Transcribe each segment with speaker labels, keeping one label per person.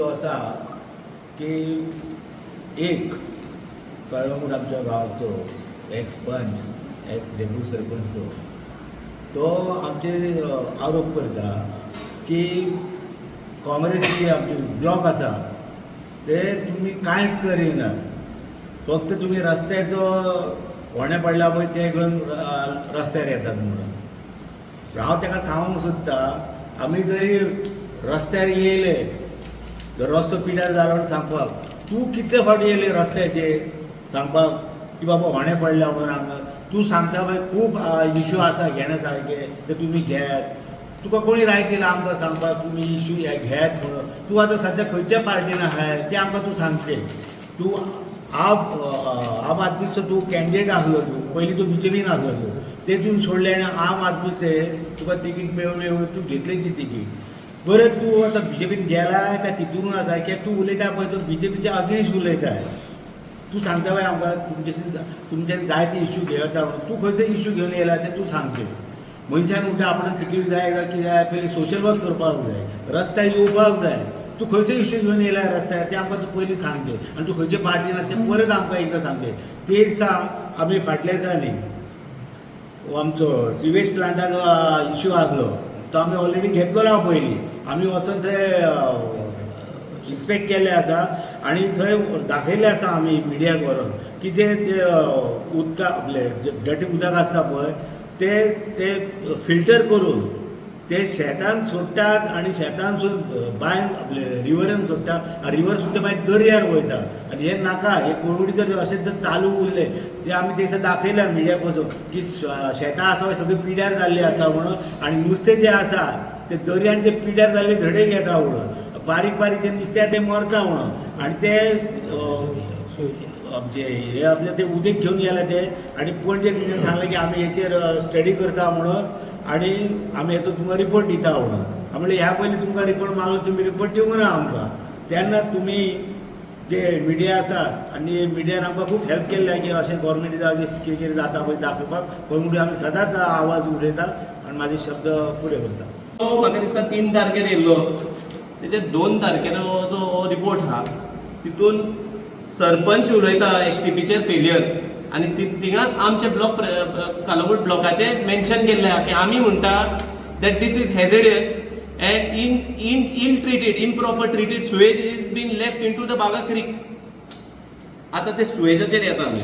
Speaker 1: मुद्दो असा की एक कळंगूट आमच्या गांवचो एक्स पंच एक्स डेप्युटी सरपंच तो आमचेर आरोप करता की काँग्रेसचे आमचे ब्लॉक आसा ते तुमी कांयच करिनात, फक्त तुमी रस्त्याचो होणे पडला पळय ते घेवन रस्त्यार येतात म्हणून. हांव ताका सांगूंक सोदतां आमी जरी रस्त्यार येयले जर रस्तो पिड्यार जालो म्हण सांगपाक तूं कितले फावटी येयले रस्त्याचेर सांगपाक की बाबा होणे पडला म्हणून हांगा तूं सांगता पळय खूब इश्यू आसा घेण्या सारके ते तुमी घेयात. तुका कोणी रायट दिला आमकां सांगपाक तुमी इश्यू हे घेयात म्हणून. तूं आतां सद्या खंयच्या पार्टीन आहाय तें आमकां तूं सांगचें. तूं आम आदमीचो तूं कॅन्डिडेट आसलो, तूं पयलीं तूं BJPन आसलो, तेतून सोडलें आनी आम आदमीचे तुका तिकीट मेळून तूं घेतली ती तिकीट. बरें तूं आतां BJPन गेलाय काय तितून आसा कित्याक तूं उलयता पळय तूं BJPच्या अगेन्स्ट उलयताय. तूं सांगता पळय आमकां तुमचे जायते इश्यू घेता म्हणून तूं खंयचो इश्यू घेवन येयला तें तूं सांगचें. मनशान म्हणटा आपणाक तिकीट जाय काय कितें जाय पयलीं सोशल वर्क करपाक जाय, रस्त्यार येवपाक जाय. तूं खंयचो इश्यू घेवन येयला रस्त्यार तें आमकां तूं पयलीं सांगचें आनी तूं खंयचे पार्टीन आसा तें परत आमकां एकदां सांगचें. ते दिसा आमी फाटल्या दिसांनी आमचो सिवेज प्लांटाचो इश्यू आसलो तो आमी ऑलरेडी घेतलो पयलीं. आमी वचून थंय इन्स्पेक्ट केल्लें आसा आनी थंय दाखयल्लें आसा आमी मिडियाक व्हरोन की ते उदका आपले डटी उदक आसता पळय ते फिल्टर करून ते शेतान सोडटात आनी शेतानसून बांयन आपले रिवरान सोडटा. रिवर सुद्दां मागीर दर्यार वयता आनी हे नाका. हे कोविड जर अशें जर चालू उरलें ते आमी ते दिसा दाखयल्या मिडियाक वचून की शेतां आसा पळय सगळीं पिड्यार जाल्लीं आसा म्हणून आनी नुस्तें जें आसा ते दर्यान ते पिड्यार जाल्ले धडे घेता म्हणून. बारीक बारीक जे नुस्तें ते मरता म्हणून आनी ते आमचे हे असले ते उदीक घेवन गेले ते आनी पणजे तिणें सांगलें की आमी हेचेर स्टडी करता म्हणून आनी आमी हेचो तुमकां रिपोर्ट दिता म्हणून. हांव म्हणलें ह्या पयलीं तुमकां रिपोर्ट मागलो तुमी रिपोर्ट दिवंक ना आमकां. तेन्ना तुमी जे मिडिया आसात आनी मिडियान आमकां खूब हेल्प केल्ले की अशें गव्हर्मेंटी जागे कितें कितें जाता पळय दाखोवपाक म्हणून आमी सदांच आवाज उडयता आनी म्हाजे शब्द फुडें करता.
Speaker 2: तो म्हाका दिसता 3 तारखेर येयल्लो तेजे 2 तारखेरो जो रिपोर्ट आहा तितून सरपंच उलयता STPचेर फेलियर आनी थिंगाच आमचे ब्लॉक कळंगूट ब्लॉकाचे मेन्शन केल्लें आहा की आमी म्हणटा that this is hazardous and improper treated sewage is being left into the Baga Creek. आता ते सुएजाचेर येता आमी.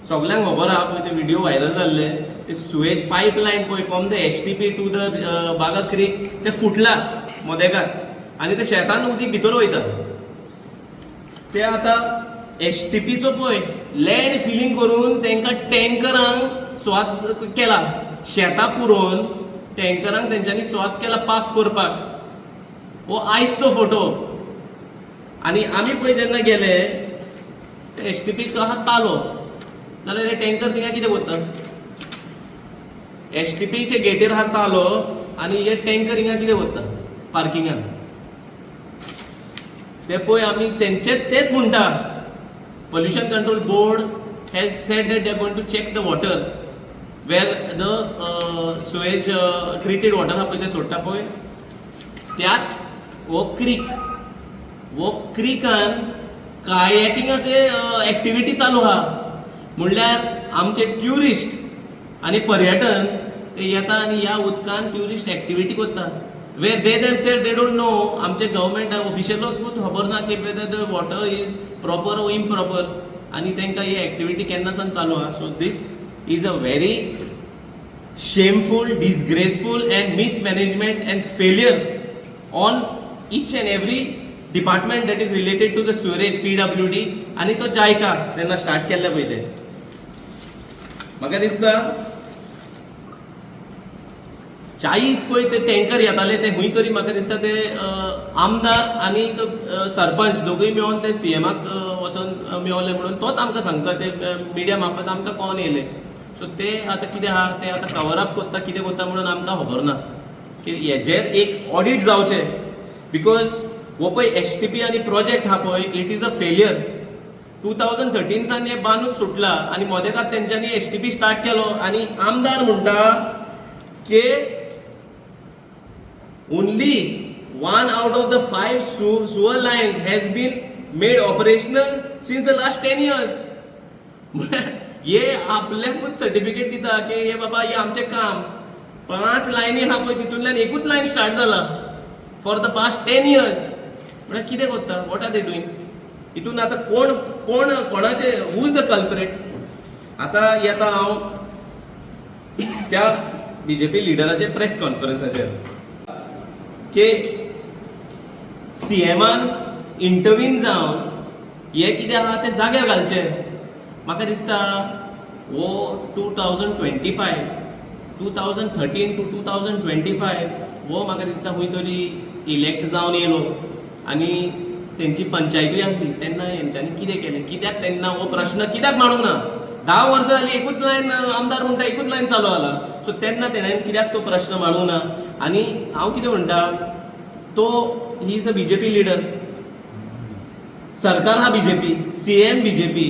Speaker 2: सगळ्यांक खबर आहा पळय ते व्हिडिओ व्हायरल जाल्ले ते सुएज पायपलायन पळय from the STP to the Baga creek ते फुटला मदेगात आनी ते शेतान उदीक भितर वयता. ते आतां STPचो पळय लँड फिलिंग करून तांकां टँकरांक स्वाद केला शेतां पुरोवन टँकरांक तेंच्यांनी स्वाद केला पाक करपाक. हो आयजचो फोटो. आनी आमी पळय जेन्ना गेले STPक आहा तालो जाल्यार हे टँकर थिंगा कितें करता? STPचे गेटीर आहा तालो आनी हे टँकर हिंगा कितें करता पार्किंगान? ते पळय आमी तेच म्हणटा pollution control board has said that they are going to check the water where the sewage treated water आहा पळय ते सोडटा पळय त्यात हो क्रिकान कायाकिंगाचे एक्टिविटी चालू आहा. म्हणल्यार आमचे ट्युरिस्ट आनी पर्यटन ते येता आनी ह्या उदकान ट्युरिस्ट एक्टिविटी करता where they themselves they don't know. आमचे गव्हर्मेंट ऑफिशियलूच खबर ना की whether the water is proper or improper आनी तांकां ही एक्टिविटी केन्नासान चालू आहा. So this is a very shameful, disgraceful and mismanagement and failure on each and every department that is related to the sewerage PWD आणि तो JICA तेन्ना start केल्ले पळय ते. म्हाका दिसता 40 पळय ते टँकर येताले ते खंय तरी म्हाका दिसता ते आमदार आनी तो सरपंच दोगूय मेळोन ते CMाक वचोन मेळले म्हणून तोच आमकां सांगता ते मिडिया मार्फत आमकां कळोन येयले. सो ते आतां कितें आहा ते आतां कवर अप करता कितें करता म्हणून आमकां खबर ना की हेजेर एक ऑडिट जावचें बिकॉज हो पळय STP आनी प्रोजेक्ट आहा पळय it is a failure. 2013 San हे बांदून सुटला आनी मदेकात तेंच्यांनी STP स्टार्ट केलो आनी आमदार म्हणटा की only one out of the 5 sewer lines has been made operational since the last 10 years. हे आपल्याकूच सर्टिफिकेट दिता की हे बाबा हे आमचे काम 5 लायनी आहा पळय तितूंतल्यान एकूच लायन स्टार्ट जाला फॉर द पास्ट 10 years. म्हळ्यार कितें करता? What are they doing? हितून आतां कोणाचे हू इज द कल्प्रेट? आतां येता हांव त्या बीजेपी लिडराचे प्रेस कॉन्फरन्साचेर की सीएमान इंटरव्हीन जावन हे कितें आहा तें जाग्यार घालचें. म्हाका दिसता वो 2013 to 2025 वो म्हाका दिसता खंय तरी इलेक्ट जावन येयलो आनी तेंची पंचायतूय आसली तेन्ना हेंच्यांनी कितें केलें? कित्याक तेन्ना हो प्रश्न कित्याक मांडूंक ना? 10 वर्सां जालीं एकूच लायन आमदार म्हणटा एकूच लायन चालू जाला. सो तेन्ना तेणें कित्याक तो प्रश्न मांडूंक ना? आनी हांव कितें म्हणटा, तो he is a BJP leader, सरकार हा बीजेपी, सीएम बीजेपी,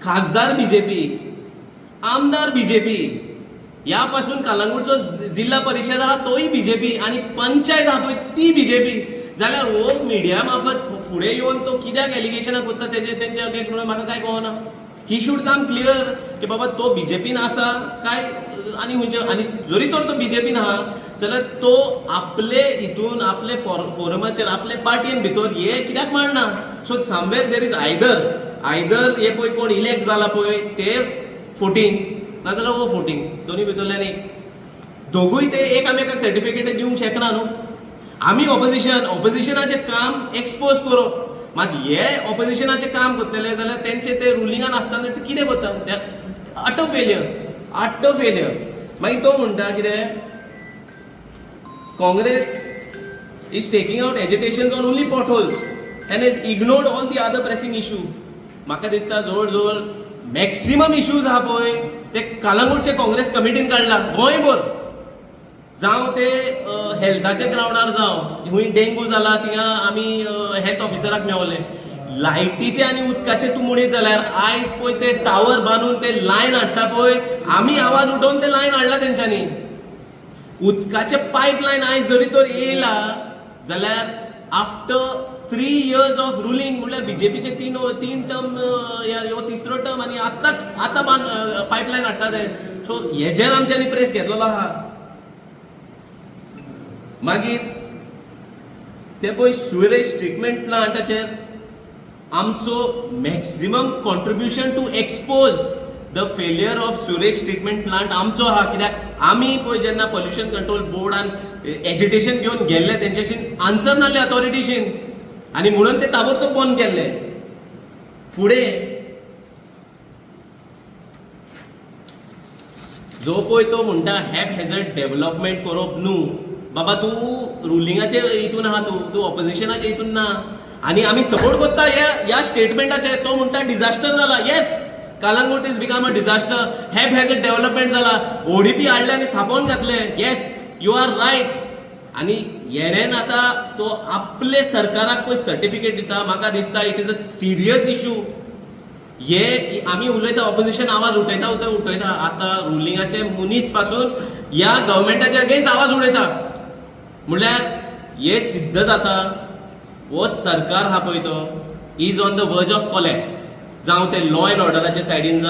Speaker 2: खासदार बीजेपी, आमदार बीजेपी, ह्या पासून कलंगूटचो जिल्हा परिषद आहा तोय बीजेपी आनी पंचायत आहा पळय ती बीजेपी. जाल्यार हो मिडिया मार्फत फुडें येवन तो कित्याक एलिगेशनां करता तेंचे अगेन्स्ट म्हणून म्हाका कांय कळना. ही शूड कम क्लियर की बाबा तो बीजेपीन आसा काय आनी खंयचे. आनी जरी तर तो बीजेपीन आहा जाल्यार तो आपले हितून आपले फोरमाचेर आपले पार्टयेन भितर हे कित्याक मांडना? So somewhere there is either हे पळय कोण इलेक्ट जाला पळय ते फोटींग नाजाल्यार वो फोटींग, दोनी भितरल्यान एक. दोगूय ते एकामेकाक सर्टिफिकेट दिवंक शकना न्हू. आमी ऑपोजिशनाचें काम एक्सपोज करप, मात हे ऑपोजिशनाचें काम करतले जाल्यार तेंचे ते रुलिंगान आसतना ते कितें करता? ते अटर फेलियर. मागीर तो म्हणटा कितें? Congress is taking out agitations on only potholes and is ignored all the other pressing issue. म्हाका दिसता जवळ जवळ मॅक्सिमम इश्यूज आहा पळय ते कलंगूटचे काँग्रेस कमिटीन काडला गोंयभर. जावं ते हेल्थाच्या ग्रावंडार जावं खंय डेंगू जाला थिंगा आमी हेल्थ ऑफिसराक मेळवले. लायटीचे आनी उदकाचे तूं म्हणीत जाल्यार आयज पळय ते टावर बांदून ते लायन हाडटा पळय, आमी आवाज उठोवन ते लायन हाडला तेंच्यांनी. उदकाचे पायपलायन आयज जरी तर येयला जाल्यार आफ्टर 3 years ऑफ रुलींग म्हळ्यार बीजेपीचे 3 टर्म ह्यो तिसरो टर्म आनी आतां पायपलायन हाडटा ते. सो हेजेर आमच्यांनी प्रेस घेतलेलो आहा. मागीर ते पळय सुरेश ट्रिटमेंट प्लांटाचेर आमचो maximum contribution to expose the failure of सुरेश ट्रिटमेंट प्लांट आमचो आहा. कित्याक आमी पळय जेन्ना पोल्युशन कंट्रोल बोर्डान एजिटेशन घेवन गेल्ले तेंच्याशी आन्सर नासले अथॉरिटीशीन आनी म्हणून ते ताबडतोब बंद केल्ले. फुडें जो पळय तो म्हणटा हॅप हॅझर्ड डेव्हलपमेंट करप न्हू. बाबा तूं रुलिंगाचे हितून आहा, तूं ऑपोजिशनाचे हितून ना. आनी आमी सपोर्ट करता ह्या स्टेटमेंटाचे. तो म्हणटा डिझास्टर जाला. Yes, Calangute is become a disaster. Haphazard development जाला. ओडीपी हाडले आनी थापोवन घातले. Yes, you are right. आनी हेणेन आतां तो आपले सरकाराक पळय सर्टिफिकेट दिता. म्हाका दिसता it is a serious issue. हे आमी उलयता ऑपोजिशन आवाज उठयता आतां रुलिंगाचे मनीस पासून ह्या गव्हर्मेंटाचे अगेन्स्ट आवाज उडयता. म्हणल्यार हे सिद्ध जाता हो सरकार हा पळय तो इज ऑन द वर्ज ऑफ कॉलॅप्स. जावं ते लॉ एंड ऑर्डराचे सायडीन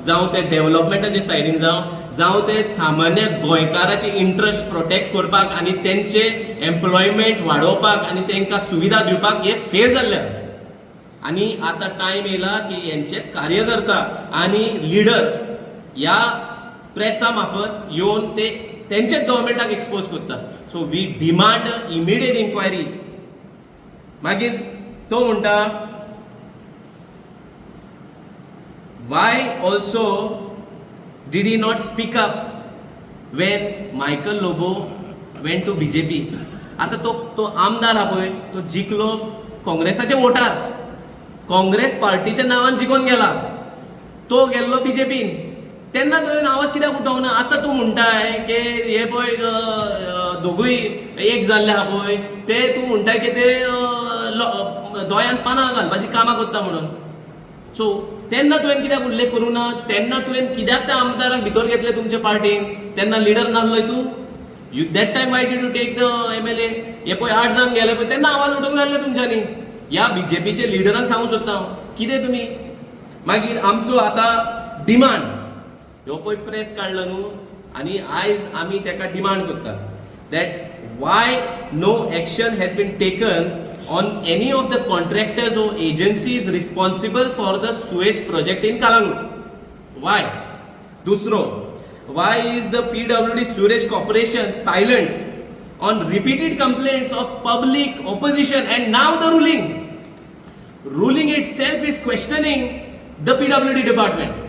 Speaker 2: जावं ते डेव्हलपमेंटाचे सायडीन जावं ते सामान्य गोंयकाराचे इंट्रस्ट प्रोटेक्ट करपाक आनी तेंचे एम्प्लॉयमेंट वाडोवपाक आनी तांकां सुविधा दिवपाक हे फेल जाल्ले. आनी आतां टायम येयला की हेंचे कार्यकर्ता आनी लिडर ह्या प्रेसा मार्फत येवन ते तेंचेच गव्हर्मेंटाक एक्सपोज करता. So we demand immediate inquiry. मागीर तो म्हणटा why also did he not speak up when Michael Lobo went to BJP. आतां तो आमदार हा पळय तो जिखलो काँग्रेसाचे वोटार, काँग्रेस पार्टीच्या नांवान जिखून गेला. तो गेल्लो बीजेपीन. तेन्ना तुवें आवाज कित्याक उठोवंक ना? आतां तूं म्हणटाय की हे पळय दोगूय एक जाल्ले आहा पळय ते तूं म्हणटाय की ते दोळ्यान पानां घालपाची कामां करता म्हणून. सो तेन्ना तुवें कित्याक उल्लेख करूं ना? तेन्ना तुवें कित्याक त्या आमदाराक भितर घेतले तुमचे पार्टीन? तेन्ना लिडर नासलोय तूं? You that time why did you take the MLA? हे पळय 8 जण गेले पळय तेन्ना आवाज उठोवंक जाय आसले तुमच्यांनी. ह्या BJPचे लिडरांक सांगूं सोदता हांव, कितें तुमी मागीर आमचो आतां डिमांड ह्यो पळय प्रेस काडलो न्हू, आनी आयज आमी ताका डिमांड करता that why no action has been taken on any of the contractors or agencies responsible for the sewage project in Kalangut. Why? Dusro, why is the PWD Sewerage Corporation silent on repeated complaints of public opposition, and now the ruling itself is questioning the PWD department?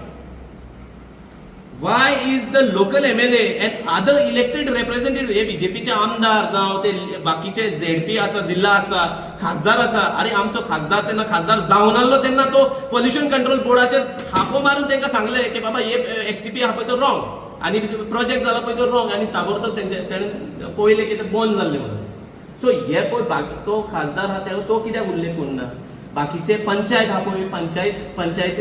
Speaker 2: Why is the local MLA and other elected representative, हे BJPचे आमदार जावं ते बाकीचे ZP आसा, जिल्हा आसा, खासदार आसा, अरे आमचो खासदार तेन्ना खासदार जावन आसलो तेन्ना तो पोल्युशन कंट्रोल बोर्डाचेर हाको मारून तांकां सांगले की बाबा हे STP आहा पळय तो रॉंग आनी प्रोजेक्ट जाला पळय तो रॉंग, आनी ताबडतोब तेणें पळयलें की तें बंद जाल्लें म्हणून. सो हे पळय तो खासदार आहा तो कित्याक उल्लेख करना? बाकीचे पंचायत आहा पळय,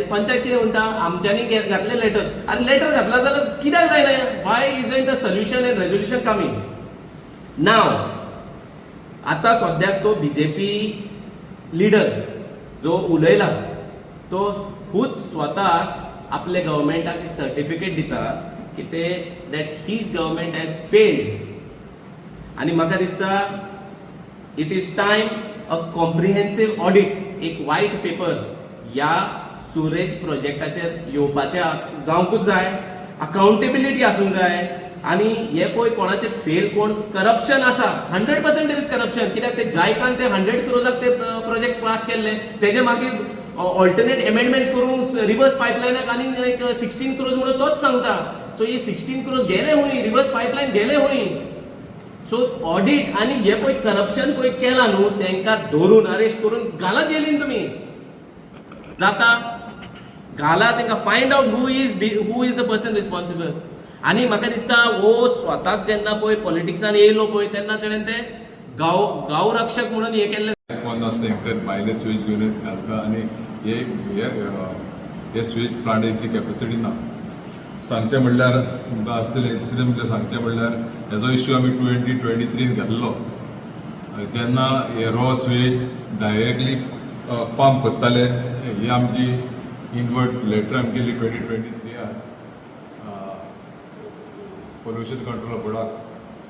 Speaker 2: पंचायत कितें म्हणटा? आमच्यांनी घातलें लेटर. अरे लेटर घातला जाल्यार कित्याक जायना? Why isn't the solution and resolution coming नाव? आतां सद्याक तो BJP लिडर जो उलयला तो खूद स्वताक आपले गव्हर्मेंटाक सर्टिफिकेट दिता की ते that his government has failed. आनी म्हाका दिसता it is time a comprehensive audit, एक व्हाईट पेपर ह्या सुरेज प्रोजेक्टाचेर येवपाचें जावंकूच जाय, अकाउंटेबिलिटी आसूंक जाय. आनी हे पळय कोणाचें फेल कोण करप्शन आसा 100% देर इज करप्शन. कित्याक ते जायकान ते 100 crores ते प्रोजेक्ट पास केल्ले, तेजे मागीर ऑल्टरनेट एमेंडमेंट्स करून रिवर्स पायपलायनाक आनी एक 16 crores म्हणून तोच सांगता. सो हे 16 crores गेले हूंय, रिवर्स पायपलायन गेले हूंय. सो ऑडिट आनी हे पळय करप्शन पळय केलां न्हू, तांकां धरून अरेस्ट करून घाला जेलीन. तुमी जाता घाला तांकां, find out who is the person responsible. आनी म्हाका दिसता हो स्वताक जेन्ना पळय पॉलिटिक्सान येयलो पळय तेन्ना तेणें ते गांव रक्षक म्हणून हे केल्लें.
Speaker 3: टँकर भायले स्वेज घेवन घालता आनी हे स्वेज प्लांटाची कॅपॅसिटी ना. सांगचें म्हणल्यार तुमकां आसतलें, दुसरें म्हणल्यार सांगचें म्हणल्यार हेजो इश्यू आमी 2023 घाल्लो जेन्ना हे रॉ स्वेज डायरेक्टली पंप करताले. ही आमची इनवर्ट लेटर आमी केली 2023 पोल्युशन कंट्रोल बोर्डाक,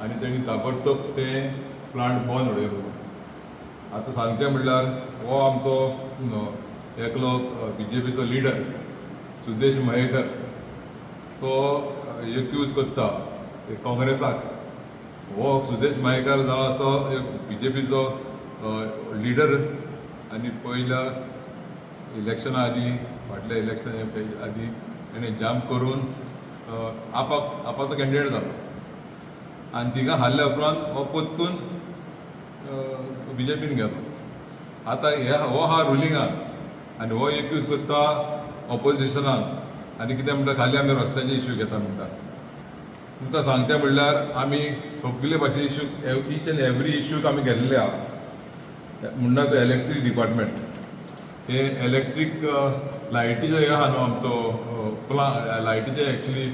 Speaker 3: आनी तेणी ताबडतोब ते प्लांट बंद उडयलो. आतां सांगचें म्हणल्यार हो आमचो एकलो BJPचो लिडर सुदेश मयेकर तो एक्यूज करता काँग्रेसाक. हो सुदेश मयेकर जावन असो BJPचो लिडर, आनी पयल्या इलेक्शना आदी फाटल्या इलेक्शन आदी ताणें जाम करून आपाचो कॅन्डिडेट जालो, आनी थिंगा हारल्या उपरांत हो परतून BJPन गेलो. आतां हो हा रुलिंगान आनी हो एक्यूज करता ऑपोजिशनाक, आनी कितें म्हणटा खाली आमी रस्त्याचे इश्यू घेता म्हणटा. तुमकां सांगचें म्हणल्यार आमी सगळे भाशे इश्यू ईच एंड एवरी इश्यूक आमी गेल्ले आहा. म्हणटा तो इलेक्ट्रीक डिपार्टमेंट, हे इलेक्ट्रीक लायटीचो हे आहा न्हू आमचो लायटीचे एक्चुली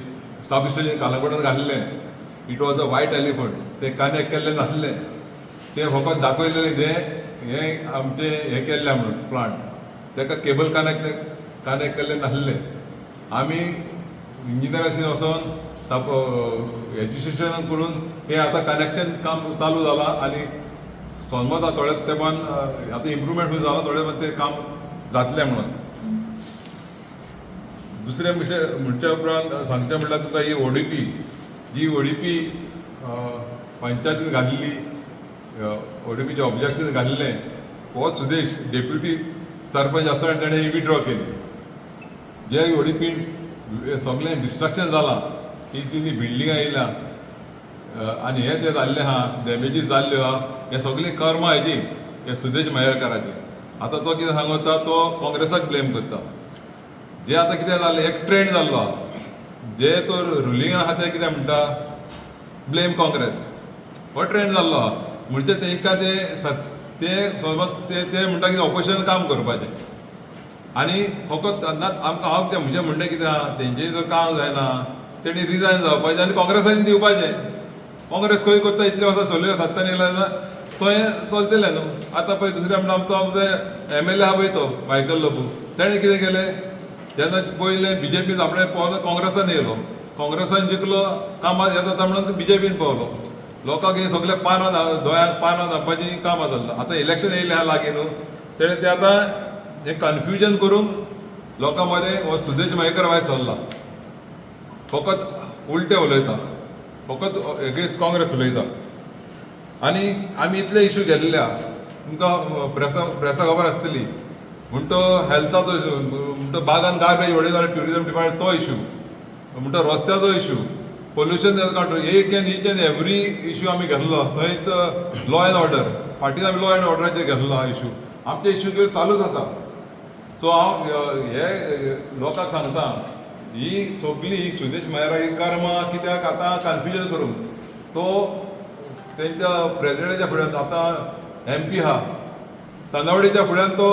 Speaker 3: सब स्टेशन कालागुटांत घाल्लें. It was a white elephant. ते कनेक्ट केल्लें नासलें, ते फकत दाखयलेलें हे आमचे हे केल्ले म्हणून प्लांट, ताका केबल कनेक्ट केल्लें नासलें. आमी इंजिनियराशी वचोन रजिस्ट्रेशन करून ते आतां कनेक्शन काम चालू जालां, आनी समज थोड्या तेंपान आतां इम्प्रुवमेंट खूब जालां, थोड्या ते काम जातलें म्हणून. दुसरें म्हणच्या उपरांत सांगचें म्हणल्यार तुका ही ODP पंचायतीन घाल्ली, ODPचें ऑब्जेक्शन घाल्लें. हो सुदेश डेप्युटी सरपंच आसतना ताणें विड्रॉ केली. जे ODPन सगळें डिस्ट्रक्शन जालां, की ती बिल्डिंगां येयल्या आनी हे ते जाल्लें आहा, डॅमेजीस जाल्ल्यो आहा, हे सगळीं कर्मां हेजी हे सुदेश मयेकराची. आतां तो कितें सांगता, तो काँग्रेसाक ब्लेम करता. जे आतां कितें जालें, एक ट्रेंड जाल्लो आहा, जे तो रुलिंगान आहा ते कितें म्हणटा ब्लेम काँग्रेस, हो ट्रेंड जाल्लो आहा. म्हणजे तांकां ते म्हणटा की ऑपोजिशन काम करपाचें, आनी फकत आमकां हांव तें म्हणजे कितें आहा, तेंचें जर काम जायना तेणी रिजायन जावपाचें आनी काँग्रेसांनी दिवपाचें. काँग्रेस खंय करता इतले वर्सां चलयले सत्तान येयला थंय चलतलें न्हू. आतां पळय दुसरे म्हणटा आमचो MLA आहा पळय तो मायकल लोबू, तेणें कितें केलें, जेन्ना पयलें BJP आपणें पावलो काँग्रेसान येयलो, काँग्रेसान जिखलो कामां येता म्हणून BJPन पावलो. लोकांक हे सगळे पानां दोळ्यांक पानां धांपपाची कामां जाल्ला. आतां इलेक्शन येयलें आहा लागीं न्हू, तेणें तें आतां हें कन्फ्युजन करून लोकां मदें हो सुदेश मयेकर वायस चल्ला. फकत उलटें उलयता, फकत एगेन्स्ट काँग्रेस उलयता. आनी आमी इतले इश्यू घेतलेले आहा, तुमकां प्रेसा खबर आसतली. म्हणटो हेल्थाचो इशू, म्हणटो बागान गार्बेज उडयता जाल्यार ट्युरिजम डिपार्टमेंट तो इशू, म्हणटो रस्त्याचो इशू, पोल्युशन कंट्रोल, एक एंड एवरी इशू आमी घेतलो. थंय लॉ एंड ऑर्डर, फाटीं आमी लॉ एंड ऑर्डराचेर घेतलो हा इशू. आमचे इशू चालूच आसा. सो हांव हे लोकांक सांगता, ही सगळी सुदेश मेहरा ही कर्मां कित्याक आतां कन्फ्युजन करून तो तेंच्या प्रेसिडेंटाच्या फुड्यान आतां MP आहा तांदवडीच्या फुड्यान तो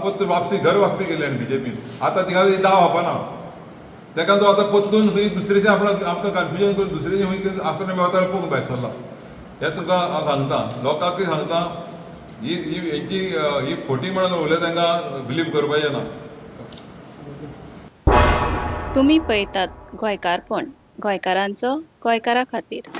Speaker 3: परत वापसी घर वाचपी गेले BJPन. आतां तिका दाव हापना, तेका तो आतां परतून खंय दुसरेचें आमकां कन्फ्युजन करून दुसरेचें खंय आसना मेळटा पळोवंक भायर सरला. हें तुका हांव सांगता, लोकांकूय सांगता, ही फोटी म्हणून उलयता तांकां बिलीव करपाचें ना.
Speaker 4: तुम्ही पळयतात गोंयकारपण, गोंयकारांचो गोंयकारा खातीर.